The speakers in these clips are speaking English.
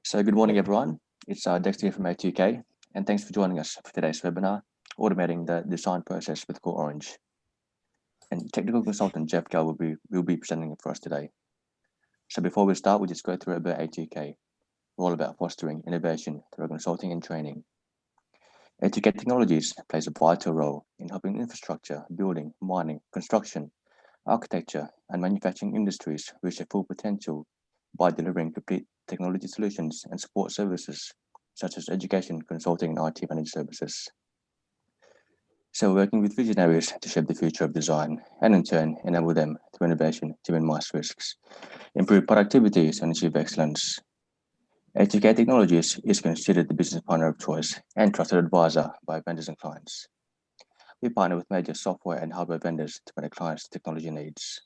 So good morning, everyone. It's Dexter here from A2K, and thanks for joining us for today's webinar, Automating the Design Process with CoolOrange. And technical consultant Jeff Gall will be presenting it for us today. So before we start, we'll just go through about A2K. We're all about fostering innovation through consulting and training. A2K Technologies plays a vital role in helping infrastructure, building, mining, construction, architecture, and manufacturing industries reach their full potential by delivering complete technology solutions and support services such as education, consulting, and IT managed services. So we're working with visionaries to shape the future of design and in turn enable them through innovation to minimize risks, improve productivity, and achieve excellence. A2K Technologies is considered the business partner of choice and trusted advisor by vendors and clients. We partner with major software and hardware vendors to meet clients' technology needs.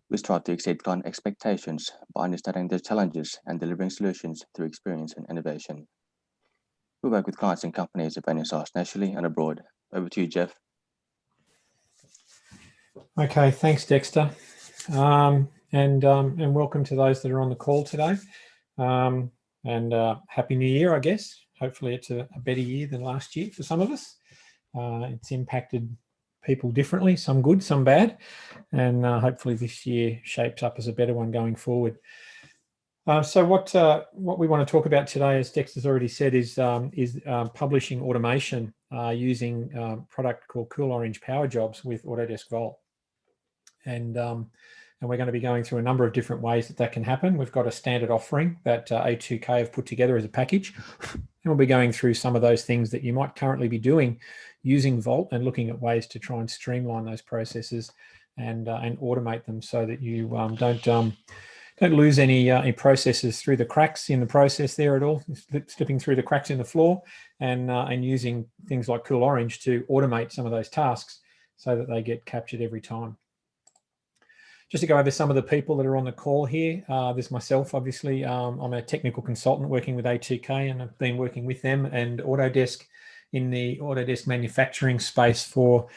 We strive to exceed client expectations by understanding their challenges and delivering solutions through experience and innovation. We work with clients and companies of any size nationally and abroad. Over to you, Jeff. Okay, thanks, Dexter. And welcome to those that are on the call today. Happy New Year, I guess. Hopefully it's a better year than last year for some of us. It's impacted people differently, some good, some bad, and hopefully this year shapes up as a better one going forward. So what we want to talk about today, as Dexter's already said, is publishing automation using a product called CoolOrange Power Jobs with Autodesk Vault. And we're going to be going through a number of different ways that can happen. We've got a standard offering that A2K have put together as a package. And we'll be going through some of those things that you might currently be doing using Vault and looking at ways to try and streamline those processes and automate them so that you don't lose any processes through the cracks in the process there at all, slipping through the cracks in the floor, and using things like CoolOrange to automate some of those tasks so that they get captured every time. Just to go over some of the people that are on the call here, there's myself, obviously. I'm a technical consultant working with A2K, and I've been working with them and Autodesk in the Autodesk manufacturing space for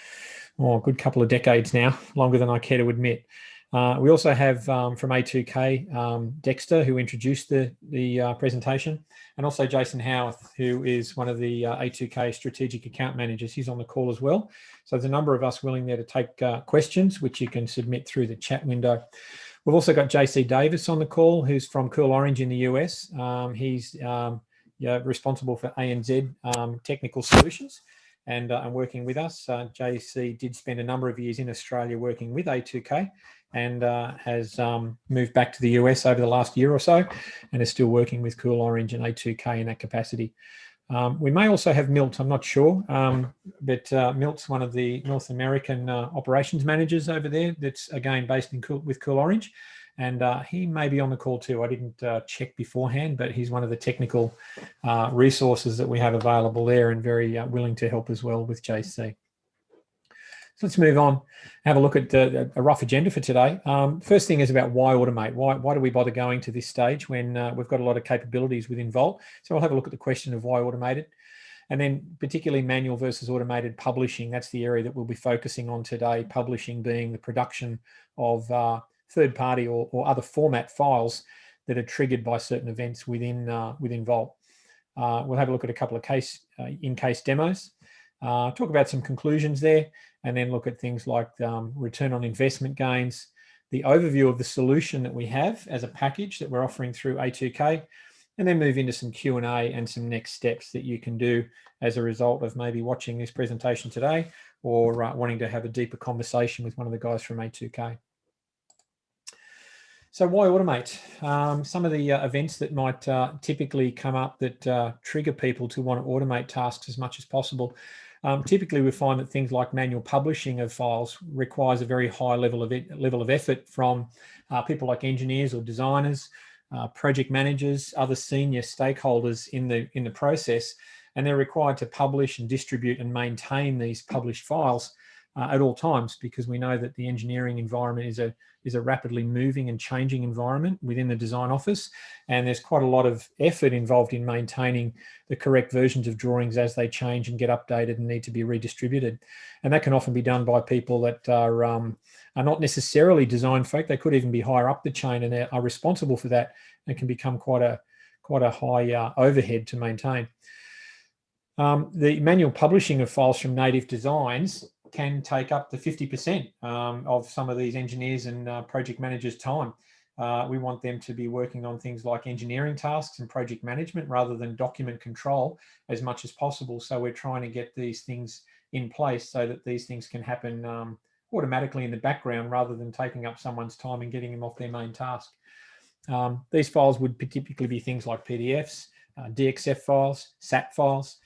a good couple of decades now, longer than I care to admit. We also have from A2K, Dexter, who introduced the presentation, and also Jason Howarth, who is one of the A2K strategic account managers. He's on the call as well. So there's a number of us willing there to take questions, which you can submit through the chat window. We've also got JC Davis on the call, who's from CoolOrange in the US. He's responsible for ANZ technical solutions and working with us. JC did spend a number of years in Australia working with A2K and has moved back to the US over the last year or so and is still working with CoolOrange and A2K in that capacity. We may also have Milt, I'm not sure, but Milt's one of the North American operations managers over there that's, again, based with CoolOrange, and he may be on the call too. I didn't check beforehand, but he's one of the technical resources that we have available there and very willing to help as well with JC. So let's move on, have a look at a rough agenda for today. First thing is about why automate. Why do we bother going to this stage when we've got a lot of capabilities within Vault? So we'll have a look at the question of why automate it. And then particularly manual versus automated publishing. That's the area that we'll be focusing on today, publishing being the production of third-party or other format files that are triggered by certain events within Vault. We'll have a look at a couple of in-case demos, talk about some conclusions there, and then look at things like return on investment gains, the overview of the solution that we have as a package that we're offering through A2K, and then move into some Q&A and some next steps that you can do as a result of maybe watching this presentation today or wanting to have a deeper conversation with one of the guys from A2K. So why automate? Some of the events that might typically come up that trigger people to want to automate tasks as much as possible. Typically, we find that things like manual publishing of files requires a very high level of effort from people like engineers or designers, project managers, other senior stakeholders in the process, and they're required to publish and distribute and maintain these published files at all times, because we know that the engineering environment is a rapidly moving and changing environment within the design office, and there's quite a lot of effort involved in maintaining the correct versions of drawings as they change and get updated and need to be redistributed. And that can often be done by people that are not necessarily design folk. They could even be higher up the chain and are responsible for that, and can become quite quite a high overhead to maintain. The manual publishing of files from native designs can take up to 50% of some of these engineers and project managers' time. We want them to be working on things like engineering tasks and project management rather than document control as much as possible. So we're trying to get these things in place so that these things can happen automatically in the background rather than taking up someone's time and getting them off their main task. These files would typically be things like PDFs, DXF files, SAT files,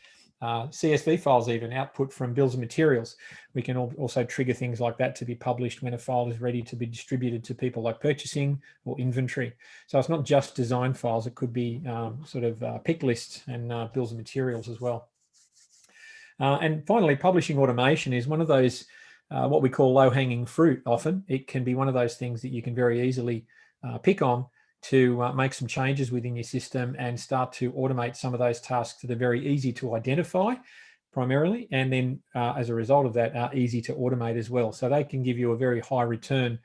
CSV files, even output from bills of materials. We can also trigger things like that to be published when a file is ready to be distributed to people like purchasing or inventory. So it's not just design files, it could be sort of pick lists and bills of materials as well. And finally, publishing automation is one of those what we call low-hanging fruit often. It can be one of those things that you can very easily pick on to make some changes within your system and start to automate some of those tasks that are very easy to identify primarily, and then as a result of that are easy to automate as well. So they can give you a very high return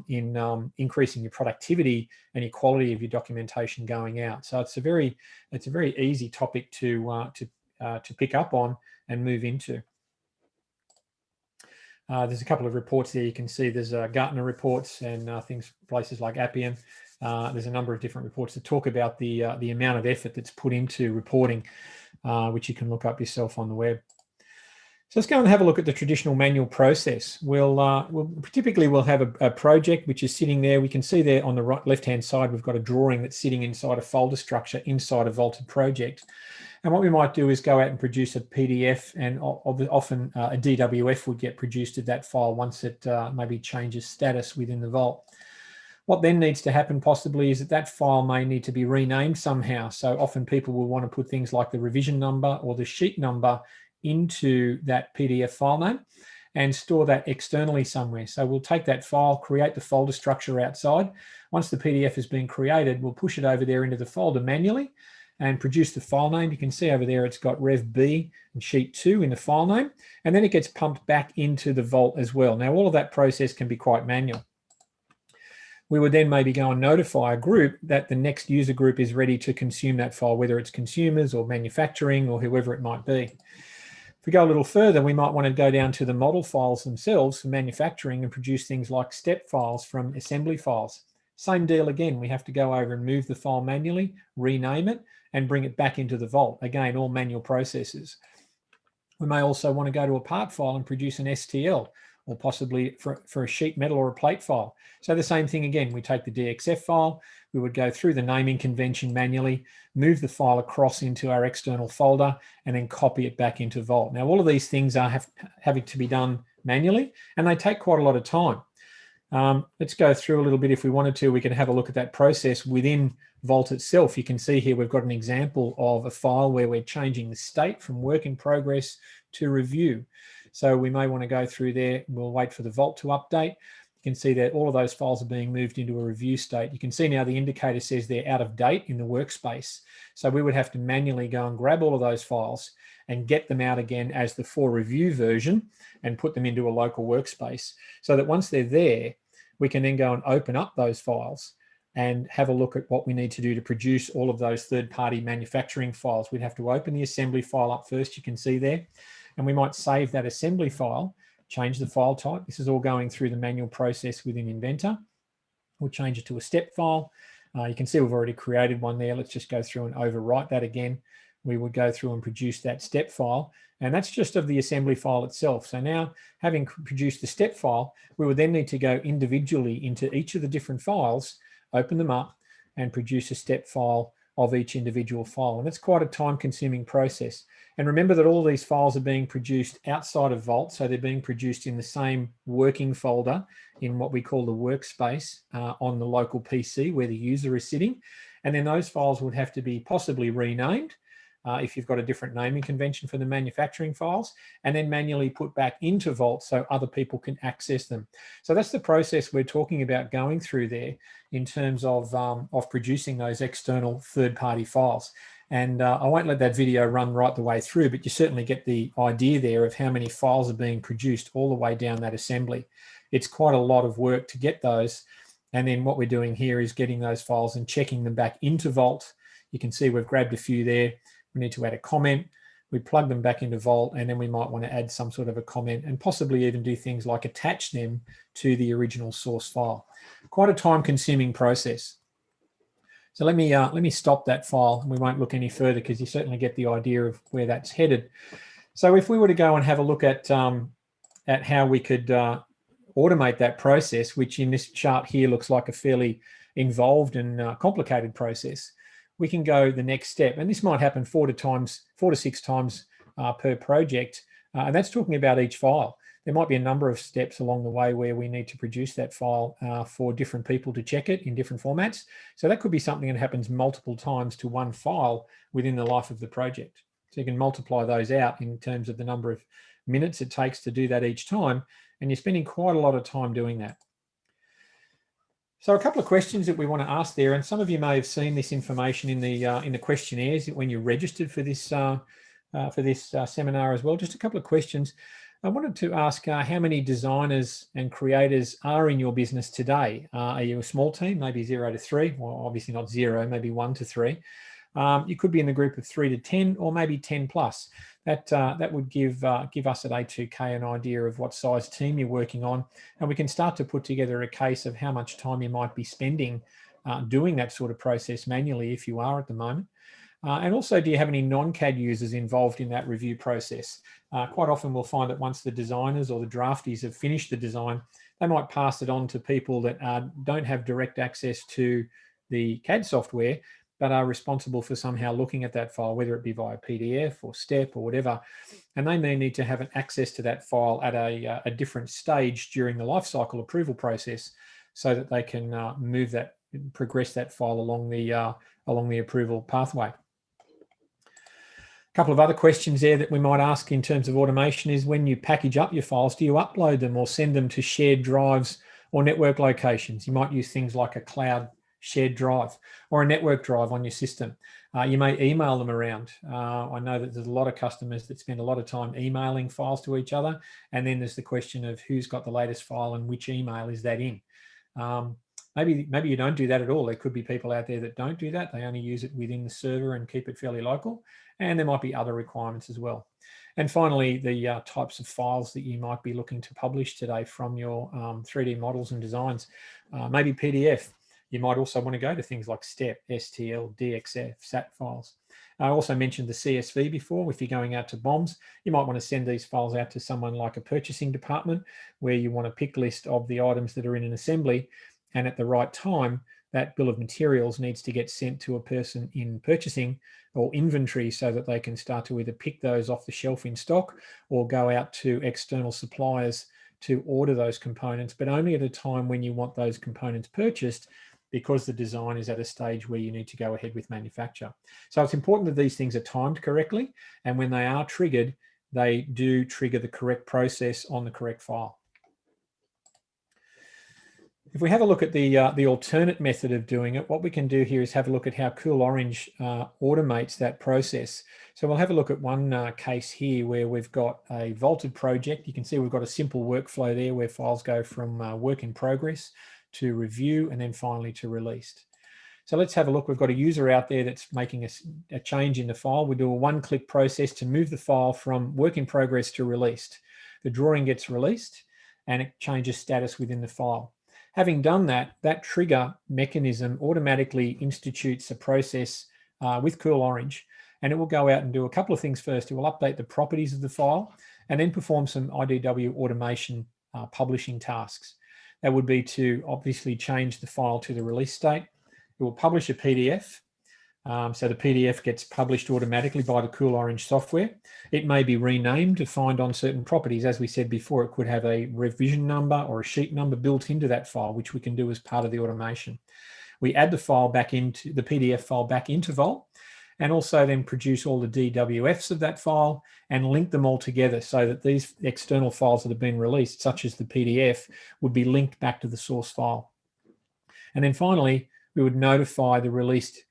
in increasing your productivity and your quality of your documentation going out. So it's a very easy topic to pick up on and move into. There's a couple of reports there you can see. There's Gartner reports and places like Appian. There's a number of different reports that talk about the amount of effort that's put into reporting, which you can look up yourself on the web. So let's go and have a look at the traditional manual process. We'll typically have a project which is sitting there. We can see there on the left-hand side, we've got a drawing that's sitting inside a folder structure inside a vaulted project. And what we might do is go out and produce a PDF, and often a DWF would get produced of that file once it maybe changes status within the vault. What then needs to happen possibly is that file may need to be renamed somehow. So often people will want to put things like the revision number or the sheet number into that PDF file name and store that externally somewhere. So we'll take that file, create the folder structure outside. Once the PDF has been created, we'll push it over there into the folder manually and produce the file name. You can see over there it's got Rev B and Sheet 2 in the file name, and then it gets pumped back into the vault as well. Now all of that process can be quite manual. We would then maybe go and notify a group that the next user group is ready to consume that file, whether it's consumers or manufacturing or whoever it might be. If we go a little further, we might want to go down to the model files themselves for manufacturing and produce things like step files from assembly files. Same deal again, we have to go over and move the file manually, rename it, and bring it back into the vault. Again, all manual processes. We may also want to go to a part file and produce an STL, or possibly for a sheet metal or a plate file. So the same thing again, we take the DXF file, we would go through the naming convention manually, move the file across into our external folder, and then copy it back into Vault. Now, all of these things are having to be done manually, and they take quite a lot of time. Let's go through a little bit if we wanted to. We can have a look at that process within Vault itself. You can see here we've got an example of a file where we're changing the state from work in progress to review. So we may want to go through there. We'll wait for the Vault to update. You can see that all of those files are being moved into a review state. You can see now the indicator says they're out of date in the workspace. So we would have to manually go and grab all of those files and get them out again as the for review version and put them into a local workspace, so that once they're there, we can then go and open up those files and have a look at what we need to do to produce all of those third-party manufacturing files. We'd have to open the assembly file up first, you can see there, and we might save that assembly file, change the file type. This is all going through the manual process within Inventor. We'll change it to a step file. You can see we've already created one there. Let's just go through and overwrite that again. We would go through and produce that step file, and that's just of the assembly file itself. So now, having produced the step file, we would then need to go individually into each of the different files, open them up, and produce a step file of each individual file. And that's quite a time-consuming process. And remember that all these files are being produced outside of Vault, so they're being produced in the same working folder in what we call the workspace on the local PC where the user is sitting. And then those files would have to be possibly renamed if you've got a different naming convention for the manufacturing files, and then manually put back into Vault so other people can access them. So that's the process we're talking about going through there in terms of producing those external third-party files. And I won't let that video run right the way through, but you certainly get the idea there of how many files are being produced all the way down that assembly. It's quite a lot of work to get those. And then what we're doing here is getting those files and checking them back into Vault You can see we've grabbed a few there. We need to add a comment. We plug them back into Vault, and then we might want to add some sort of a comment and possibly even do things like attach them to the original source file. Quite a time-consuming process. So let me stop that file, and we won't look any further because you certainly get the idea of where that's headed. So if we were to go and have a look at how we could automate that process, which in this chart here looks like a fairly involved and complicated process, we can go the next step. And this might happen 4 to 6 times per project. And that's talking about each file. There might be a number of steps along the way where we need to produce that file for different people to check it in different formats. So that could be something that happens multiple times to one file within the life of the project. So you can multiply those out in terms of the number of minutes it takes to do that each time. And you're spending quite a lot of time doing that. So a couple of questions that we want to ask there, and some of you may have seen this information in the questionnaires when you registered for this seminar as well. Just a couple of questions. I wanted to ask how many designers and creators are in your business today? Are you a small team, maybe 0 to 3? Well, obviously not 0, maybe 1 to 3. You could be in the group of 3 to 10, or maybe 10 plus. That would give us at A2K an idea of what size team you're working on, and we can start to put together a case of how much time you might be spending doing that sort of process manually if you are at the moment. And also, do you have any non-CAD users involved in that review process? Quite often we'll find that once the designers or the draftees have finished the design, they might pass it on to people that don't have direct access to the CAD software, but are responsible for somehow looking at that file, whether it be via PDF or STEP or whatever. And they may need to have an access to that file at a different stage during the lifecycle approval process so that they can progress that file along the approval pathway. A couple of other questions there that we might ask in terms of automation is, when you package up your files, do you upload them or send them to shared drives or network locations? You might use things like a cloud shared drive or a network drive on your system. You may email them around. I know that there's a lot of customers that spend a lot of time emailing files to each other, and then there's the question of who's got the latest file and which email is that in. Maybe you don't do that at all. There could be people out there that don't do that. They only use it within the server and keep it fairly local, and there might be other requirements as well. And finally, the types of files that you might be looking to publish today from your 3D models and designs. Maybe PDF. You might also want to go to things like STEP, STL, DXF, SAT files. I also mentioned the CSV before. If you're going out to BOMs, you might want to send these files out to someone like a purchasing department, where you want a pick list of the items that are in an assembly, and at the right time, that bill of materials needs to get sent to a person in purchasing or inventory so that they can start to either pick those off the shelf in stock or go out to external suppliers to order those components, but only at a time when you want those components purchased, because the design is at a stage where you need to go ahead with manufacture. So it's important that these things are timed correctly, and when they are triggered, they do trigger the correct process on the correct file. If we have a look at the alternate method of doing it, what we can do here is have a look at how CoolOrange automates that process. So we'll have a look at one case here where we've got a vaulted project. You can see we've got a simple workflow there where files go from work in progress to review and then finally to released. So let's have a look. We've got a user out there that's making a change in the file. We do a one-click process to move the file from work in progress to released. The drawing gets released and it changes status within the file. Having done that, that trigger mechanism automatically institutes a process with CoolOrange, and it will go out and do a couple of things first. It will update the properties of the file and then perform some IDW automation publishing tasks. That would be to obviously change the file to the release state. It will publish a PDF. So the PDF gets published automatically by the CoolOrange software. It may be renamed to find on certain properties. As we said before, it could have a revision number or a sheet number built into that file, which we can do as part of the automation. We add the file back into the PDF file back into Vault, and also then produce all the DWFs of that file and link them all together so that these external files that have been released, such as the PDF, would be linked back to the source file. And then finally, we would notify the released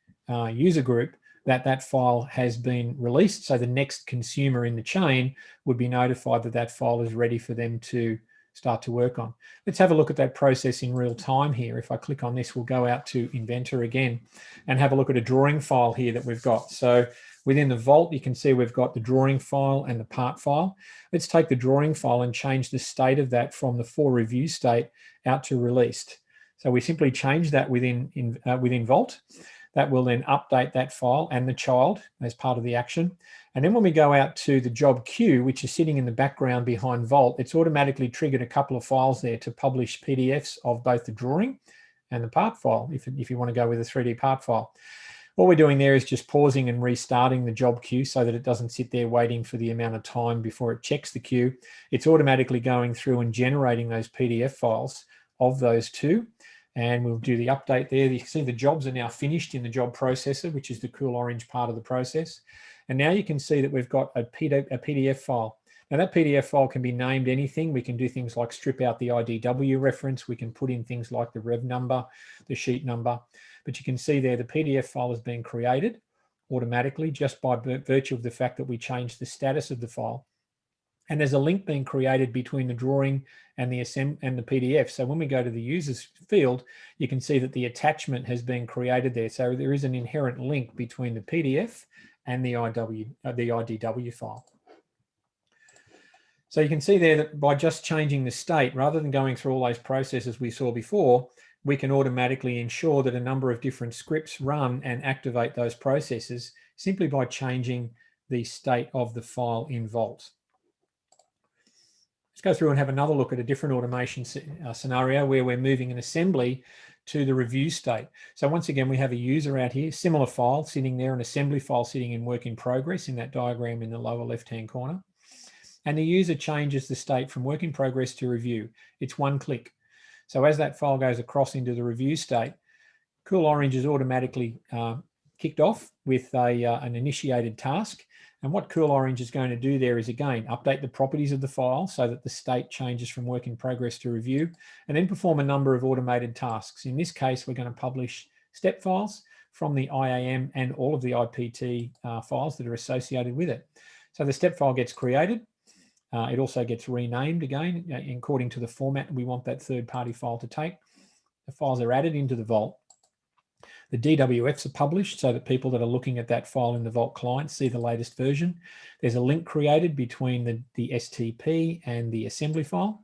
user group that that file has been released. So the next consumer in the chain would be notified that that file is ready for them to start to work on. Let's have a look at that process in real time here. If I click on this, we'll go out to Inventor again and have a look at a drawing file here that we've got. So within the Vault, you can see we've got the drawing file and the part file. Let's take the drawing file and change the state of that from the for review state out to released. So we simply change that within Vault. That will then update that file and the child as part of the action. And then when we go out to the job queue, which is sitting in the background behind Vault, it's automatically triggered a couple of files there to publish PDFs of both the drawing and the part file, if you want to go with a 3D part file. What we're doing there is just pausing and restarting the job queue so that it doesn't sit there waiting for the amount of time before it checks the queue. It's automatically going through and generating those PDF files of those two. And we'll do the update there. You can see the jobs are now finished in the job processor, which is the CoolOrange part of the process. And now you can see that we've got a PDF file. Now that PDF file can be named anything. We can do things like strip out the IDW reference. We can put in things like the rev number, the sheet number. But you can see there the PDF file has been created automatically just by virtue of the fact that we changed the status of the file. And there's a link being created between the drawing and the PDF. So when we go to the users field, you can see that the attachment has been created there. So there is an inherent link between the PDF and the IDW file. So you can see there that by just changing the state, rather than going through all those processes we saw before, we can automatically ensure that a number of different scripts run and activate those processes simply by changing the state of the file in Vault. Let's go through and have another look at a different automation scenario where we're moving an assembly to the review state. So once again, we have a user out here, similar file sitting there, an assembly file sitting in work in progress in that diagram in the lower left-hand corner. And the user changes the state from work in progress to review. It's one click. So as that file goes across into the review state, CoolOrange is automatically kicked off with an initiated task. And what CoolOrange is going to do there is, again, update the properties of the file so that the state changes from work in progress to review, and then perform a number of automated tasks. In this case, we're going to publish step files from the IAM and all of the IPT files that are associated with it. So the step file gets created. It also gets renamed again according to the format we want that third-party file to take. The files are added into the Vault. The DWFs are published so that people that are looking at that file in the Vault client see the latest version. There's a link created between the STP and the assembly file.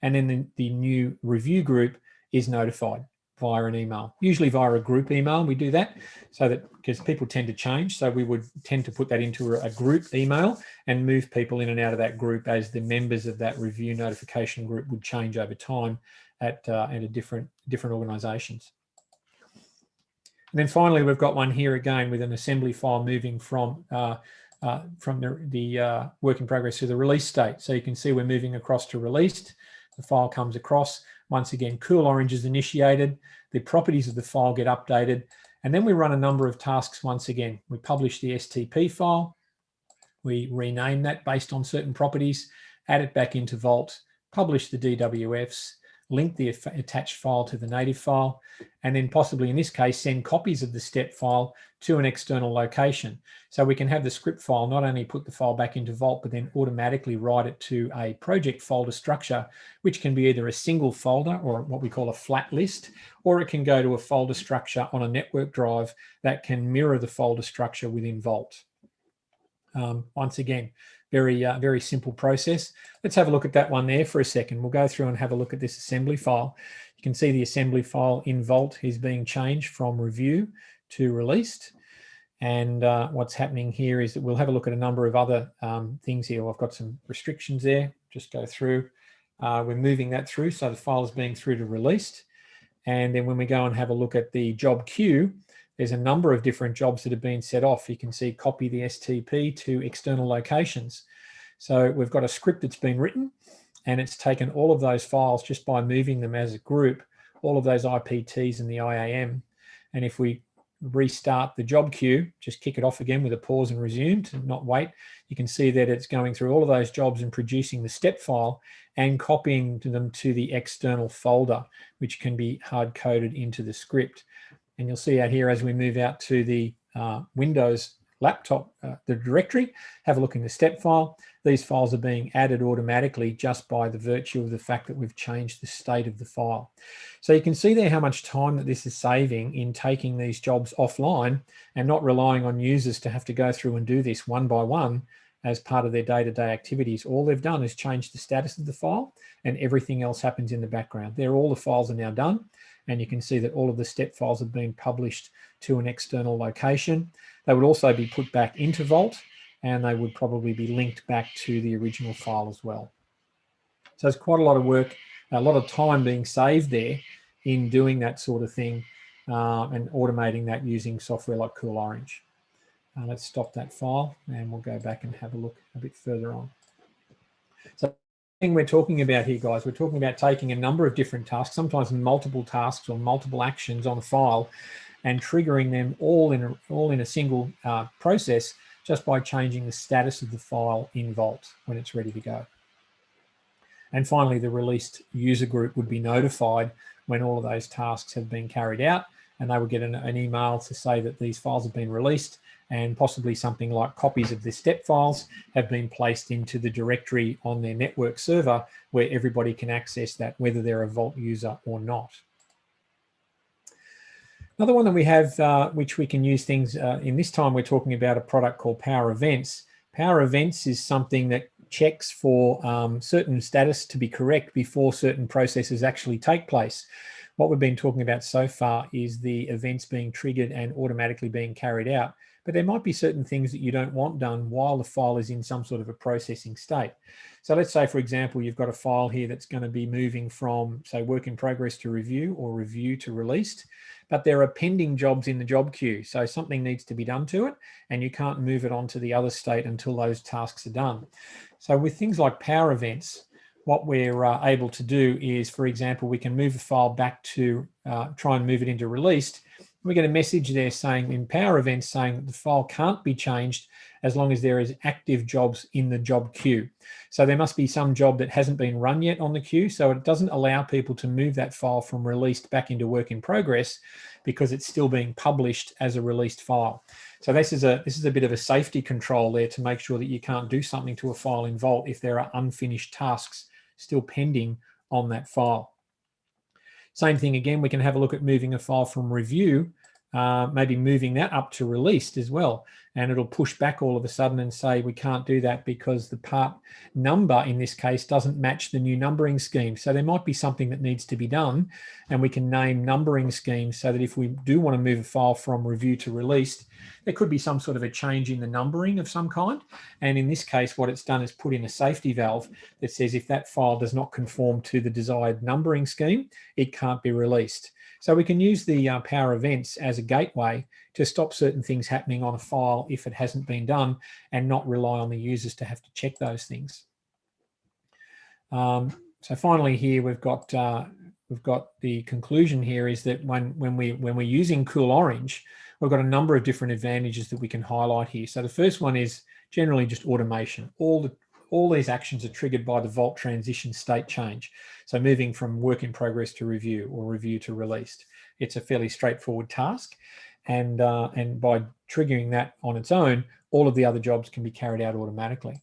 And then the new review group is notified via an email, usually via a group email. We do that so that because people tend to change. So we would tend to put that into a group email and move people in and out of that group as the members of that review notification group would change over time at different organizations. And then finally, we've got one here again with an assembly file moving from the work in progress to the release state. So you can see we're moving across to released. The file comes across. Once again, CoolOrange is initiated. The properties of the file get updated. And then we run a number of tasks once again. We publish the STP file. We rename that based on certain properties, add it back into Vault, publish the DWFs, link the attached file to the native file, and then possibly in this case, send copies of the step file to an external location. So we can have the script file not only put the file back into Vault, but then automatically write it to a project folder structure, which can be either a single folder or what we call a flat list, or it can go to a folder structure on a network drive that can mirror the folder structure within Vault. Once again, very simple process. Let's have a look at that one there for a second. We'll go through and have a look at this assembly file. You can see the assembly file in Vault is being changed from review to released. And what's happening here is that we'll have a look at a number of other things here. I've got some restrictions there. Just go through. We're moving that through. So the file is being through to released. And then when we go and have a look at the job queue, there's a number of different jobs that have been set off. You can see copy the STP to external locations. So we've got a script that's been written, and it's taken all of those files just by moving them as a group, all of those IPTs and the IAM. And if we restart the job queue, just kick it off again with a pause and resume to not wait, you can see that it's going through all of those jobs and producing the step file and copying them to the external folder, which can be hard-coded into the script. And you'll see out here as we move out to the Windows laptop, the directory, have a look in the step file. These files are being added automatically just by the virtue of the fact that we've changed the state of the file. So you can see there how much time that this is saving in taking these jobs offline and not relying on users to have to go through and do this one by one as part of their day-to-day activities. All they've done is change the status of the file and everything else happens in the background. There, all the files are now done, and you can see that all of the step files have been published to an external location. They would also be put back into Vault, and they would probably be linked back to the original file as well. So it's quite a lot of work, a lot of time being saved there in doing that sort of thing and automating that using software like CoolOrange. Let's stop that file and we'll go back and have a look a bit further on. So the thing we're talking about here, guys, we're talking about taking a number of different tasks, sometimes multiple tasks or multiple actions on a file, and triggering them all in a single process just by changing the status of the file in Vault when it's ready to go. And finally, the released user group would be notified when all of those tasks have been carried out, and they would get an email to say that these files have been released, and possibly something like copies of the step files have been placed into the directory on their network server where everybody can access that, whether they're a Vault user or not. Another one that we have, which we can use things, in this time we're talking about a product called Power Events. Power Events is something that checks for certain status to be correct before certain processes actually take place. What we've been talking about so far is the events being triggered and automatically being carried out. But there might be certain things that you don't want done while the file is in some sort of a processing state. So let's say, for example, you've got a file here that's going to be moving from, say, work in progress to review or review to released, but there are pending jobs in the job queue. So something needs to be done to it, and you can't move it on to the other state until those tasks are done. So with things like Power Events, what we're able to do is, for example, we can move a file back to try and move it into released. We get a message there saying in Power Events saying that the file can't be changed as long as there is active jobs in the job queue. So there must be some job that hasn't been run yet on the queue. So it doesn't allow people to move that file from released back into work in progress because it's still being published as a released file. So this is a bit of a safety control there to make sure that you can't do something to a file in Vault if there are unfinished tasks still pending on that file. Same thing again, we can have a look at moving a file from review, maybe moving that up to released as well. And it'll push back all of a sudden and say we can't do that because the part number in this case doesn't match the new numbering scheme. So there might be something that needs to be done, and we can name numbering schemes so that if we do want to move a file from review to released, there could be some sort of a change in the numbering of some kind. And in this case, what it's done is put in a safety valve that says if that file does not conform to the desired numbering scheme, it can't be released. So we can use the Power Events as a gateway to stop certain things happening on a file if it hasn't been done, and not rely on the users to have to check those things. So finally here we've got the conclusion here is that when we're using CoolOrange, we've got a number of different advantages that we can highlight here. So the first one is generally just automation. All these actions are triggered by the Vault transition state change. So moving from work in progress to review or review to released. It's a fairly straightforward task. And by triggering that on its own, all of the other jobs can be carried out automatically.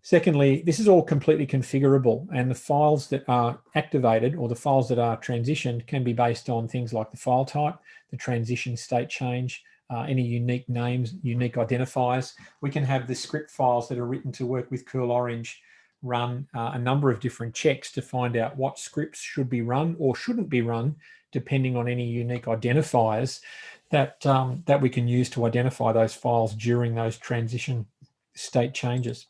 Secondly, this is all completely configurable, and the files that are activated or the files that are transitioned can be based on things like the file type, the transition state change, any unique names, unique identifiers. We can have the script files that are written to work with CoolOrange run a number of different checks to find out what scripts should be run or shouldn't be run, depending on any unique identifiers that we can use to identify those files during those transition state changes.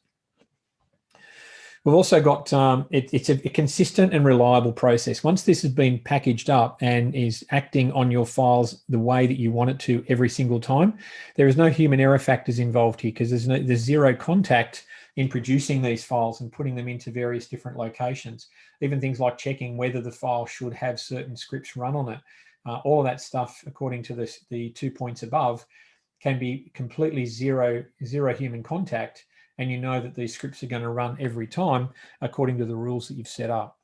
We've also got, it's a consistent and reliable process. Once this has been packaged up and is acting on your files the way that you want it to every single time, there is no human error factors involved here because there's zero contact in producing these files and putting them into various different locations. Even things like checking whether the file should have certain scripts run on it. All of that stuff, according to the 2 points above, can be completely zero human contact, and you know that these scripts are going to run every time according to the rules that you've set up.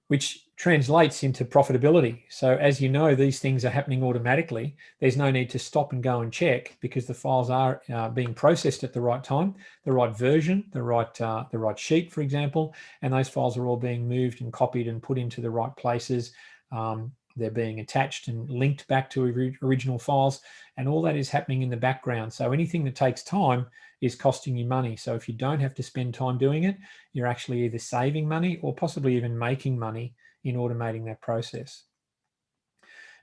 which translates into profitability. So as you know, these things are happening automatically. There's no need to stop and go and check because the files are being processed at the right time, the right version, the right sheet, for example, and those files are all being moved and copied and put into the right places. They're being attached and linked back to original files, and all that is happening in the background. So anything that takes time is costing you money. So if you don't have to spend time doing it, you're actually either saving money or possibly even making money in automating that process.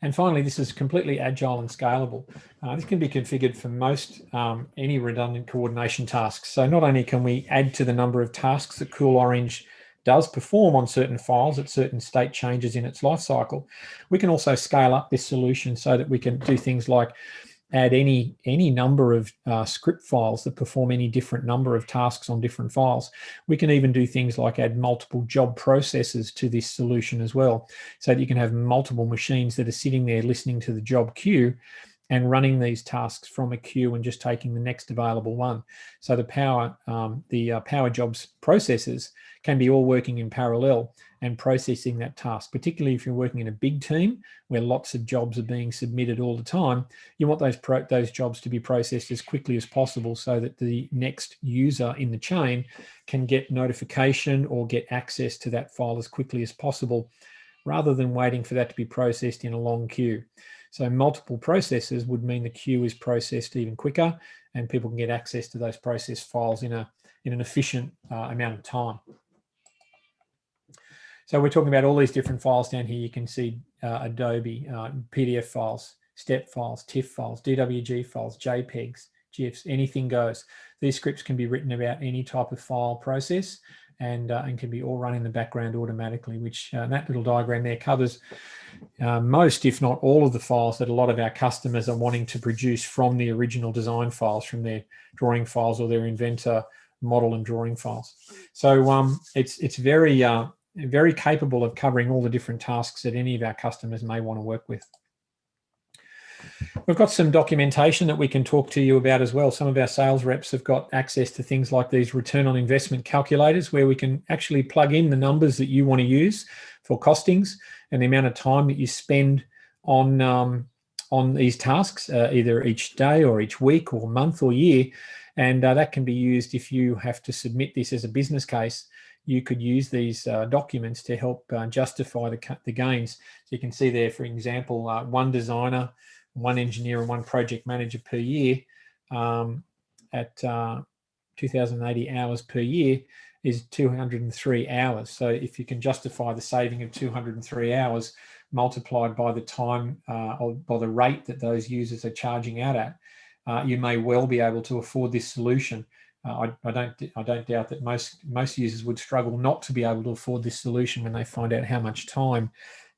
And finally, this is completely agile and scalable. This can be configured for most any redundant coordination tasks. So not only can we add to the number of tasks that CoolOrange does perform on certain files at certain state changes in its life cycle, we can also scale up this solution so that we can do things like add any number of script files that perform any different number of tasks on different files. We can even do things like add multiple job processes to this solution as well, so that you can have multiple machines that are sitting there listening to the job queue and running these tasks from a queue and just taking the next available one. So the Power Jobs processes can be all working in parallel and processing that task, particularly if you're working in a big team where lots of jobs are being submitted all the time. You want those jobs to be processed as quickly as possible so that the next user in the chain can get notification or get access to that file as quickly as possible, rather than waiting for that to be processed in a long queue. So multiple processes would mean the queue is processed even quicker and people can get access to those processed files in an efficient amount of time. So we're talking about all these different files down here. You can see Adobe, PDF files, step files, TIFF files, DWG files, JPEGs, GIFs, anything goes. These scripts can be written about any type of file process and can be all run in the background automatically, which that little diagram there covers most, if not all, of the files that a lot of our customers are wanting to produce from the original design files, from their drawing files or their inventor model and drawing files. So it's very capable of covering all the different tasks that any of our customers may want to work with. We've got some documentation that we can talk to you about as well. Some of our sales reps have got access to things like these return on investment calculators, where we can actually plug in the numbers that you want to use for costings and the amount of time that you spend on these tasks, either each day or each week or month or year. And that can be used if you have to submit this as a business case. You could use these documents to help justify the gains. So you can see there, for example, one designer, one engineer and one project manager per year at 2,080 hours per year is 203 hours. So if you can justify the saving of 203 hours multiplied by the time or by the rate that those users are charging out at, you may well be able to afford this solution. I don't doubt that most users would struggle not to be able to afford this solution when they find out how much time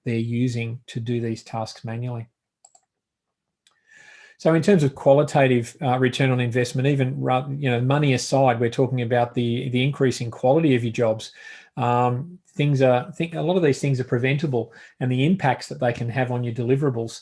they're using to do these tasks manually. So in terms of qualitative return on investment, even money aside, we're talking about the increasing quality of your jobs. A lot of these things are preventable, and the impacts that they can have on your deliverables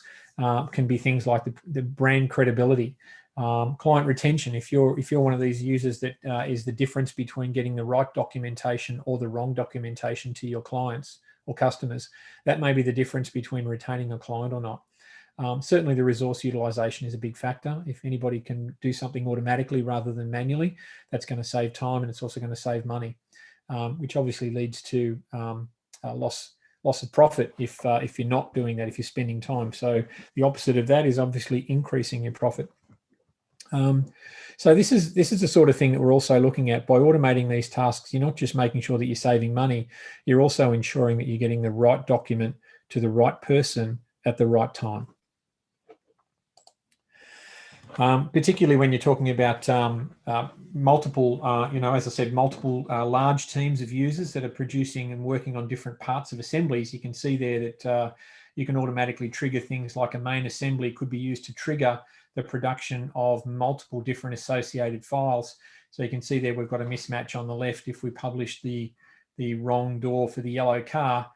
can be things like the brand credibility, client retention. If you're one of these users that is the difference between getting the right documentation or the wrong documentation to your clients or customers, that may be the difference between retaining a client or not. Certainly the resource utilization is a big factor. If anybody can do something automatically rather than manually, that's going to save time, and it's also going to save money, which obviously leads to loss of profit if you're not doing that, if you're spending time. So the opposite of that is obviously increasing your profit. So this is the sort of thing that we're also looking at. By automating these tasks, you're not just making sure that you're saving money, you're also ensuring that you're getting the right document to the right person at the right time. Particularly when you're talking about multiple, as I said, multiple large teams of users that are producing and working on different parts of assemblies. You can see there that you can automatically trigger things like a main assembly could be used to trigger the production of multiple different associated files. So you can see there we've got a mismatch on the left. If we publish the wrong door for the yellow car,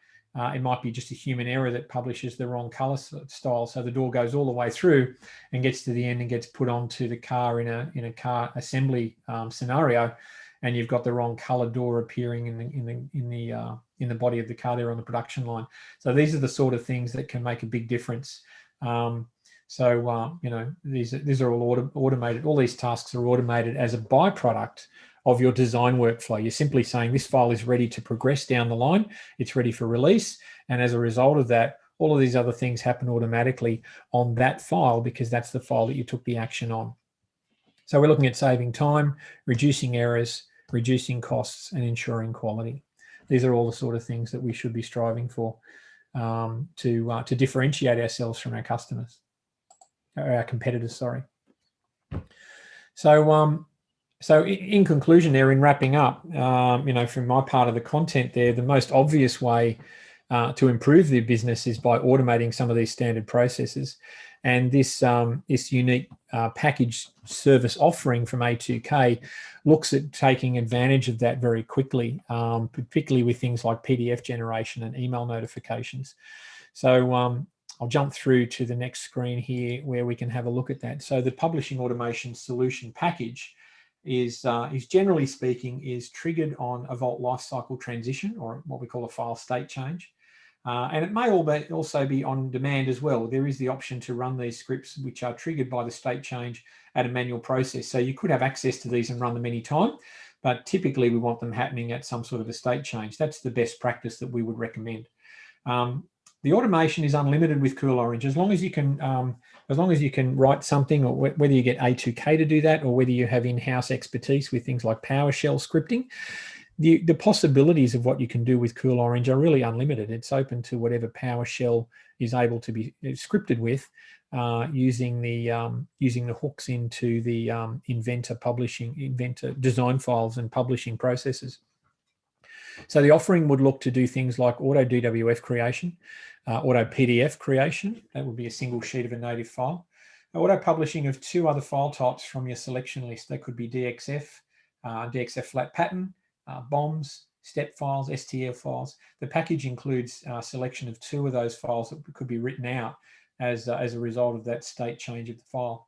it might be just a human error that publishes the wrong color style. So the door goes all the way through and gets to the end and gets put onto the car in a car assembly scenario, and you've got the wrong color door appearing in in the body of the car there on the production line. So these are the sort of things that can make a big difference. You know, these are all automated. All these tasks are automated as a byproduct of your design workflow. You're simply saying this file is ready to progress down the line. It's ready for release. And as a result of that, all of these other things happen automatically on that file because that's the file that you took the action on. So we're looking at saving time, reducing errors, reducing costs, and ensuring quality. These are all the sort of things that we should be striving for to differentiate ourselves from our customers, or our competitors, sorry. So in conclusion there, in wrapping up, you know, from my part of the content there, the most obvious way to improve the business is by automating some of these standard processes. And this unique package service offering from A2K looks at taking advantage of that very quickly, particularly with things like PDF generation and email notifications. So I'll jump through to the next screen here where we can have a look at that. So the publishing automation solution package is generally speaking is triggered on a Vault lifecycle transition, or what we call a file state change. And it may also be on demand as well. There is the option to run these scripts which are triggered by the state change at a manual process. So you could have access to these and run them anytime, but typically we want them happening at some sort of a state change. That's the best practice that we would recommend. The automation is unlimited with CoolOrange as long as you can write something, or whether you get A2K to do that, or whether you have in-house expertise with things like PowerShell scripting. The possibilities of what you can do with CoolOrange are really unlimited. It's open to whatever PowerShell is able to be scripted with, using the hooks into the Inventor design files and publishing processes. So the offering would look to do things like auto DWF creation, auto PDF creation. That would be a single sheet of a native file. Auto publishing of 2 other file types from your selection list. They could be DXF, DXF flat pattern, BOMs, step files, STL files. The package includes a selection of 2 of those files that could be written out as a result of that state change of the file.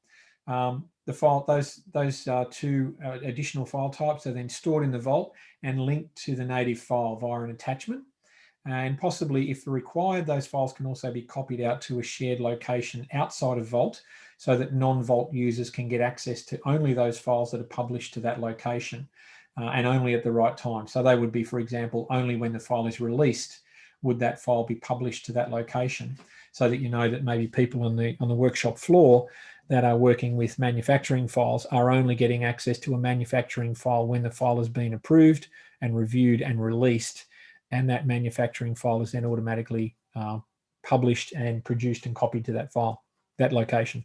Those 2 additional file types are then stored in the Vault and linked to the native file via an attachment. And possibly, if required, those files can also be copied out to a shared location outside of Vault so that non-Vault users can get access to only those files that are published to that location, and only at the right time. So they would be, for example, only when the file is released would that file be published to that location, so that you know that maybe people on the workshop floor that are working with manufacturing files are only getting access to a manufacturing file when the file has been approved and reviewed and released, and that manufacturing file is then automatically published and produced and copied to that file, that location.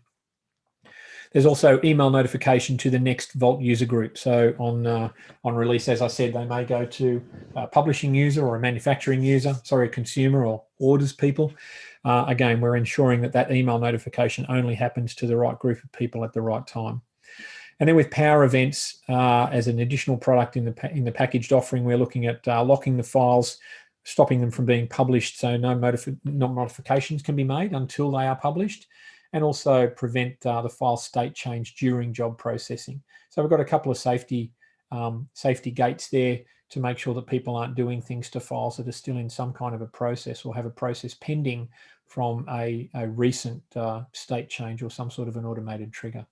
There's also email notification to the next Vault user group. So on release, as I said, they may go to a publishing user or a manufacturing user, sorry, a consumer or orders people. Again, we're ensuring that that email notification only happens to the right group of people at the right time. And then with Power Events as an additional product in the packaged offering, we're looking at locking the files, stopping them from being published, so no modifications can be made until they are published, and also prevent the file state change during job processing. So we've got a couple of safety gates there to make sure that people aren't doing things to files that are still in some kind of a process or have a process pending from a recent state change or some sort of an automated trigger.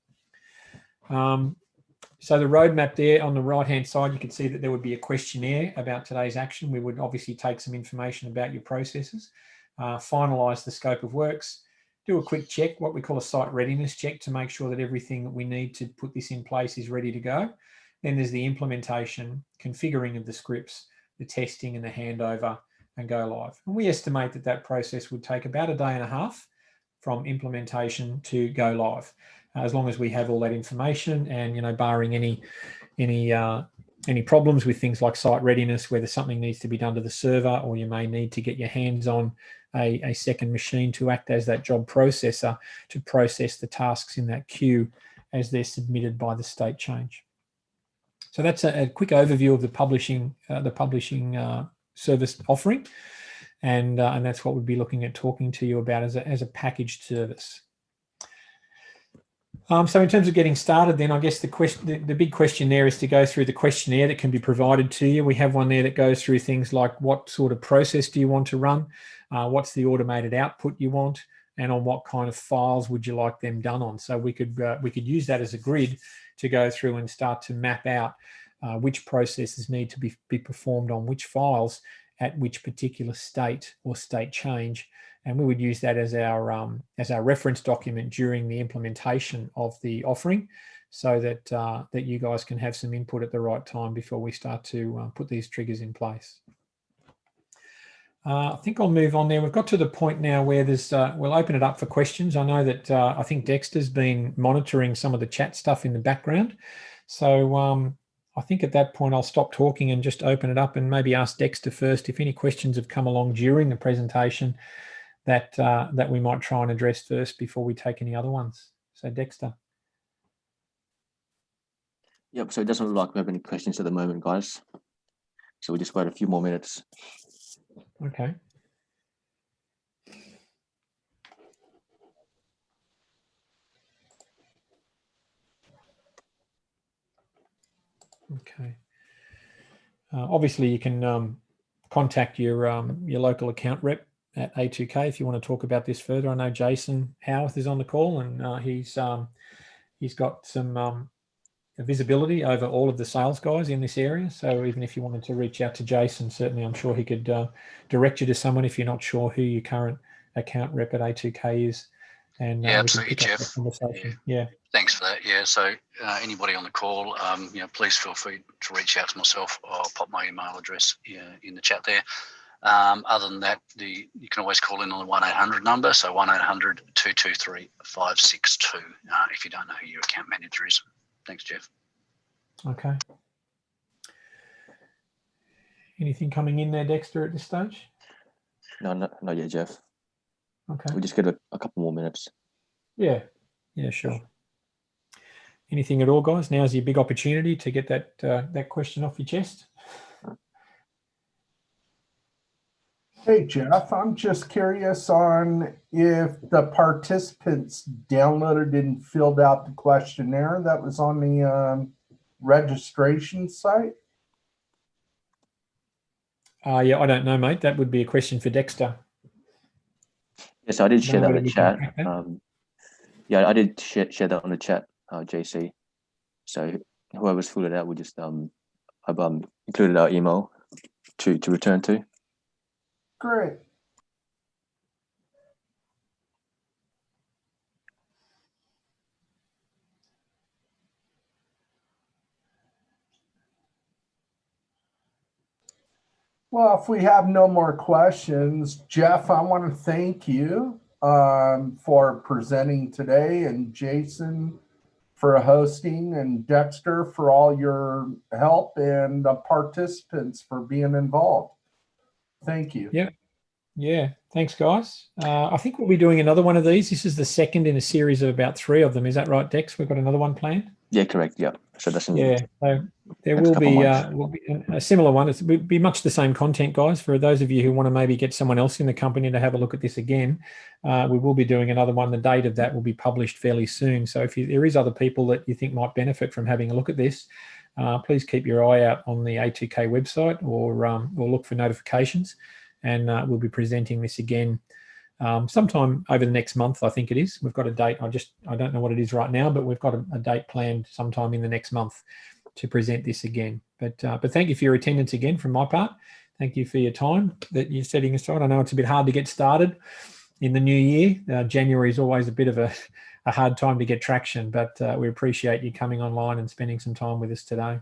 So the roadmap there on the right-hand side, you can see that there would be a questionnaire about today's action. We would obviously take some information about your processes, finalise the scope of works, do a quick check, what we call a site readiness check, to make sure that everything that we need to put this in place is ready to go. Then there's the implementation, configuring of the scripts, the testing and the handover, and go live. And we estimate that that process would take about a day and a half from implementation to go live, as long as we have all that information, and, you know, barring any problems with things like site readiness, whether something needs to be done to the server, or you may need to get your hands on a second machine to act as that job processor to process the tasks in that queue as they're submitted by the state change. So that's a quick overview of the publishing service offering, and that's what we'll be looking at talking to you about as a packaged service. So in terms of getting started, then I guess the big question there is to go through the questionnaire that can be provided to you. We have one there that goes through things like what sort of process do you want to run, what's the automated output you want, and on what kind of files would you like them done on. So we could use that as a grid to go through and start to map out which processes need to be performed on which files at which particular state or state change. And we would use that as our reference document during the implementation of the offering, so that that you guys can have some input at the right time before we start to put these triggers in place. I think I'll move on there. We've got to the point now where there's we'll open it up for questions. I know that I think Dexter's been monitoring some of the chat stuff in the background, so I think at that point I'll stop talking and just open it up and maybe ask Dexter first if any questions have come along during the presentation that we might try and address first before we take any other ones. So Dexter. Yep, so it doesn't look like we have any questions at the moment, guys. So we'll just wait a few more minutes. Okay. Okay. Obviously, you can contact your local account rep at A2K if you want to talk about this further. I know Jason Howarth is on the call, and he's got some visibility over all of the sales guys in this area. So even if you wanted to reach out to Jason, certainly I'm sure he could direct you to someone if you're not sure who your current account rep at A2K is. And yeah, absolutely, Jeff. Yeah. Thanks for that. Yeah, so anybody on the call, please feel free to reach out to myself. I'll pop my email address in the chat there. Other than that, you can always call in on the 1-800 number, so 1-800-223-562 if you don't know who your account manager is. Thanks, Jeff. Okay. Anything coming in there, Dexter, at this stage? No, not yet, Jeff. Okay. We'll just get a couple more minutes. Yeah, sure. Anything at all, guys? Now's your big opportunity to get that question off your chest. Hey, Jeff, I'm just curious on if the participants downloaded and filled out the questionnaire that was on the registration site. Yeah, I don't know, mate. That would be a question for Dexter. Yes, I did share that in the chat. Yeah, I did share that on the chat, JC. So whoever's filled it out, we just I've included our email to return to. Great. Well, if we have no more questions, Jeff, I want to thank you for presenting today, and Jason for hosting, and Dexter for all your help, and the participants for being involved. Thank you. Yeah. Thanks, guys. I think we'll be doing another one of these. This is the second in a series of about 3 of them. Is that right, Dex? We've got another one planned? Yeah, correct. Yeah. So that's so there will be a similar one. It will be much the same content, guys. For those of you who want to maybe get someone else in the company to have a look at this again, we will be doing another one. The date of that will be published fairly soon. So if there is other people that you think might benefit from having a look at this, please keep your eye out on the A2K website or look for notifications. And we'll be presenting this again sometime over the next month, I think it is. We've got a date. I don't know what it is right now, but we've got a date planned sometime in the next month to present this again. But thank you for your attendance again from my part. Thank you for your time that you're setting aside. I know it's a bit hard to get started in the new year. January is always a bit of a hard time to get traction, but we appreciate you coming online and spending some time with us today.